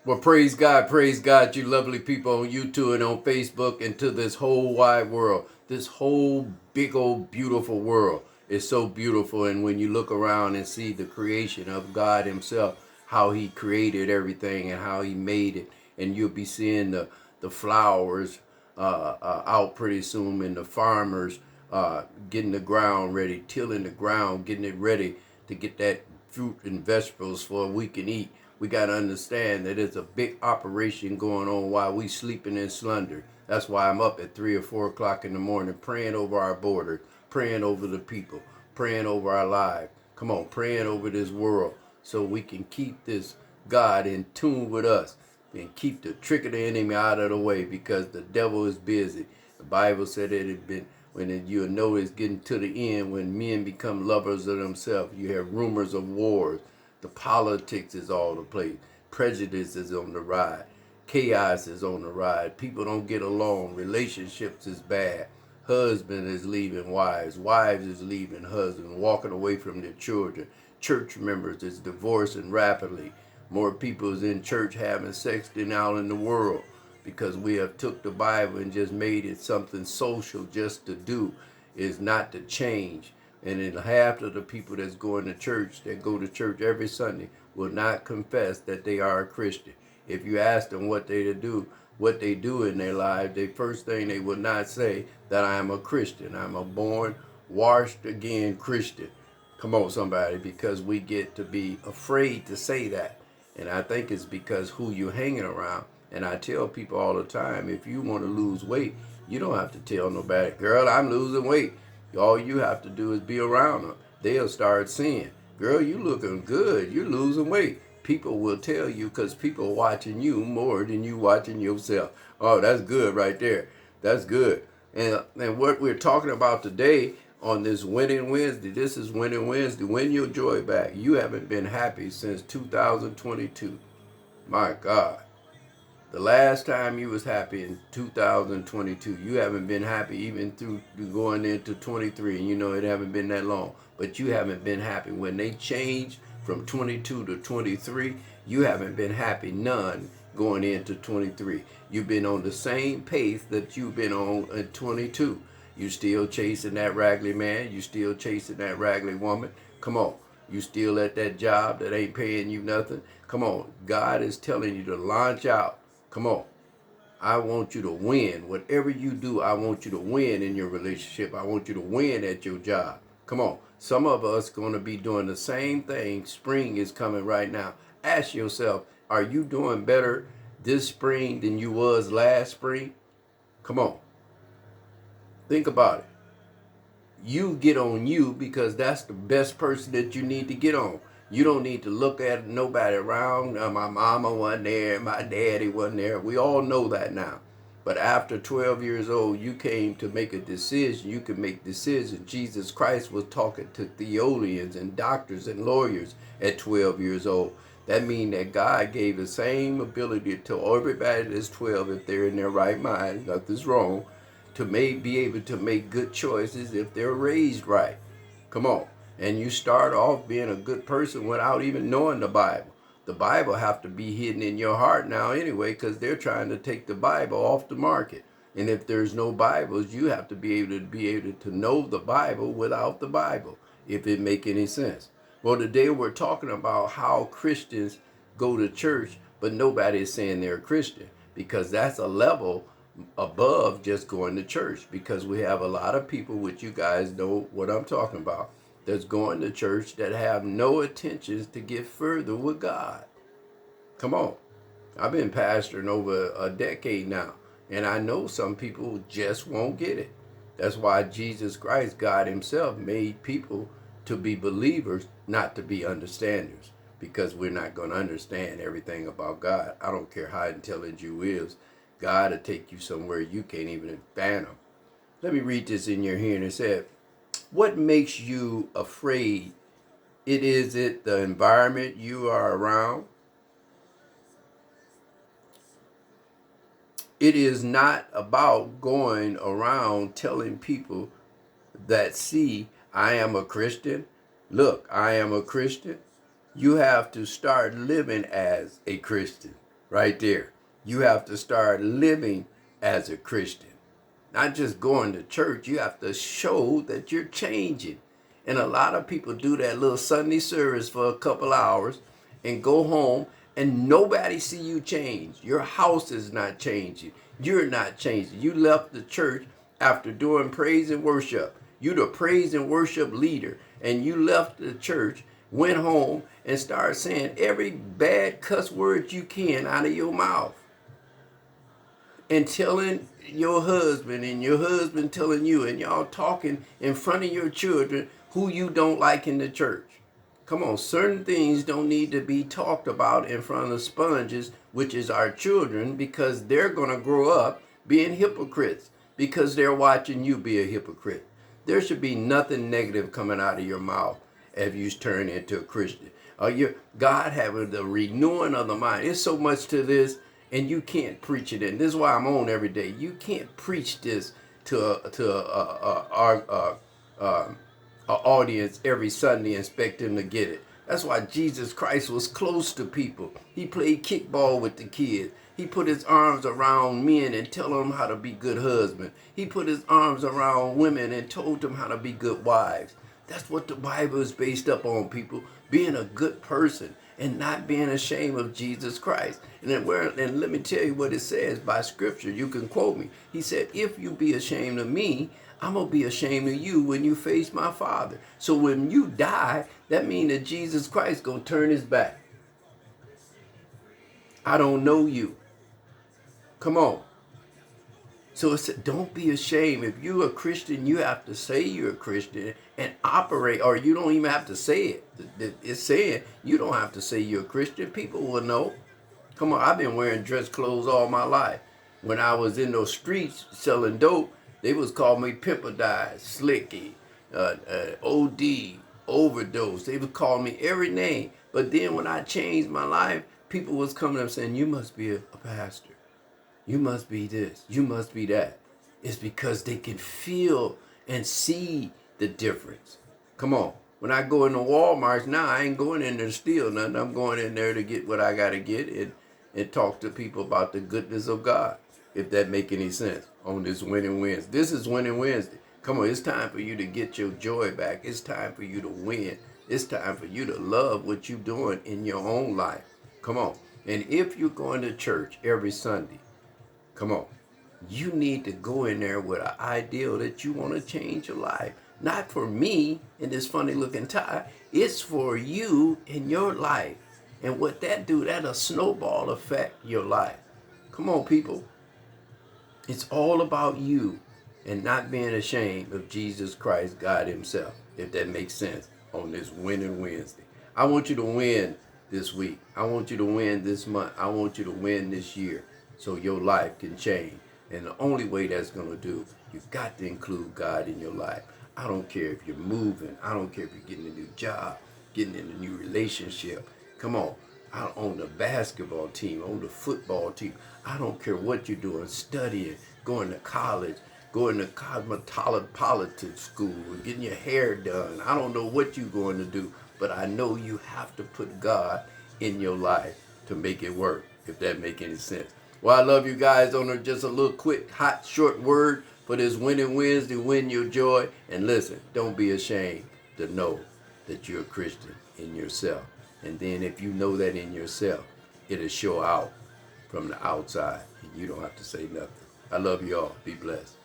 Well, praise God, you lovely people on YouTube and on Facebook, and to this whole wide world. This whole big old beautiful world is so beautiful. And when you look around and see the creation of God Himself, how He created everything and how He made it, and you'll be seeing the flowers out pretty soon, and the farmers getting the ground ready, tilling the ground, getting it ready to get that fruit and vegetables for we can eat. We got to understand that it's a big operation going on while we sleeping in slumber. That's why I'm up at 3 or 4 o'clock in the morning praying over our border, praying over the people, praying over our lives. Come on, praying over this world so we can keep this God in tune with us and keep the trick of the enemy out of the way, because the devil is busy. The Bible said it had been, when you know it's getting to the end, when men become lovers of themselves, you have rumors of wars. The politics is all the place. Prejudice is on the rise. Chaos is on the rise. People don't get along. Relationships is bad. Husband is leaving wives. Wives is leaving husbands, walking away from their children. Church members is divorcing rapidly. More people is in church having sex than out in the world, because we have took the Bible and just made it something social just to do, is not to change. And then half of the people that's going to church, that go to church every Sunday, will not confess that they are a Christian. If you ask them what they do in their life, the first thing they will not say that I am a Christian. I'm a born, washed again Christian. Come on, somebody, because we get to be afraid to say that. And I think it's because who you're hanging around. And I tell people all the time, if you want to lose weight, you don't have to tell nobody, girl, I'm losing weight. All you have to do is be around them. They'll start seeing, girl, you looking good. You're losing weight. People will tell you, because people are watching you more than you watching yourself. Oh, that's good right there. That's good. And what we're talking about today on this Winning Wednesday, this is Winning Wednesday. Win your joy back. You haven't been happy since 2022. My God. The last time you was happy in 2022, you haven't been happy even through going into 23, and you know it haven't been that long, but you haven't been happy. When they changed from 22 to 23, you haven't been happy none going into 23. You've been on the same pace that you've been on in 22. You still chasing that raggedy man, you still chasing that raggedy woman. Come on. You still at that job that ain't paying you nothing. Come on. God is telling you to launch out. Come on. I want you to win. Whatever you do, I want you to win in your relationship. I want you to win at your job. Come on. Some of us going to be doing the same thing. Spring is coming right now. Ask yourself, are you doing better this spring than you was last spring? Come on. Think about it. You get on you, because that's the best person that you need to get on. You don't need to look at nobody around. My mama wasn't there, my daddy wasn't there. We all know that now. But after 12 years old, you came to make a decision. You can make decisions. Jesus Christ was talking to theologians and doctors and lawyers at 12 years old. That means that God gave the same ability to everybody that's 12, if they're in their right mind, nothing's wrong, to be able to make good choices if they're raised right. Come on. And you start off being a good person without even knowing the Bible. The Bible have to be hidden in your heart now anyway, because they're trying to take the Bible off the market. And if there's no Bibles, you have to be able to know the Bible without the Bible, if it make any sense. Well, today we're talking about how Christians go to church, but nobody is saying they're a Christian, because that's a level above just going to church, because we have a lot of people, which you guys know what I'm talking about, that's going to church that have no intentions to get further with God. Come on. I've been pastoring over a decade now, and I know some people just won't get it. That's why Jesus Christ, God Himself, made people to be believers, not to be understanders, because we're not going to understand everything about God. I don't care how intelligent you is. God will take you somewhere you can't even fathom. Let me read this in your hearing. It said, what makes you afraid? It the environment you are around? It is not about going around telling people that, see, I am a Christian. Look, I am a Christian. You have to start living as a Christian. right there. You have to start living as a Christian. Not just going to church, you have to show that you're changing. And a lot of people do that little Sunday service for a couple hours and go home and nobody see you change. Your house is not changing. You're not changing. You left the church after doing praise and worship. You the praise and worship leader, and you left the church, went home, and started saying every bad cuss word you can out of your mouth. And telling your husband, and your husband telling you, and y'all talking in front of your children who you don't like in the church. Come on, certain things don't need to be talked about in front of sponges, which is our children, because they're going to grow up being hypocrites because they're watching you be a hypocrite. There should be nothing negative coming out of your mouth if you turn into a Christian. God having the renewing of the mind. It's so much to this, and you can't preach it. And this is why I'm on every day. You can't preach this to our audience every Sunday and expect them to get it. That's why Jesus Christ was close to people. He played kickball with the kids. He put his arms around men and tell them how to be good husbands. He put his arms around women and told them how to be good wives. That's what the Bible is based up on, people. Being a good person and not being ashamed of Jesus Christ. And let me tell you what it says by scripture. You can quote me. He said, if you be ashamed of me, I'm going to be ashamed of you when you face my Father. So when you die, that means that Jesus Christ going to turn his back. I don't know you. Come on. So it said, don't be ashamed. If you're a Christian, you have to say you're a Christian and operate, or you don't even have to say it. It's saying you don't have to say you're a Christian. People will know. Come on, I've been wearing dress clothes all my life. When I was in those streets selling dope, they was calling me Pimpadize, Slicky, OD, Overdose. They would call me every name. But then when I changed my life, people was coming up saying, you must be a pastor. You must be this. You must be that. It's because they can feel and see the difference. Come on. When I go into Walmart now, I ain't going in there to steal nothing. I'm going in there to get what I got to get and talk to people about the goodness of God, if that make any sense, on this Winning Wednesday. This is Winning Wednesday. Come on, it's time for you to get your joy back. It's time for you to win. It's time for you to love what you're doing in your own life. Come on. And if you're going to church every Sunday, come on, you need to go in there with an ideal that you want to change your life. Not for me in this funny looking tie. It's for you in your life. And what that do, that'll snowball affect your life. Come on, people. It's all about you and not being ashamed of Jesus Christ, God himself, if that makes sense, on this Winning Wednesday. I want you to win this week. I want you to win this month. I want you to win this year so your life can change. And the only way that's going to do, you've got to include God in your life. I don't care if you're moving. I don't care if you're getting a new job, getting in a new relationship. Come on. On the basketball team, on the football team. I don't care what you're doing, studying, going to college, going to cosmetology school, getting your hair done. I don't know what you're going to do, but I know you have to put God in your life to make it work, if that make any sense. Well, I love you guys. On just a little quick, hot, short word for this Winning Wednesday, win your joy. And listen, don't be ashamed to know that you're a Christian in yourself. And then if you know that in yourself, it'll show out from the outside, and you don't have to say nothing. I love you all. Be blessed.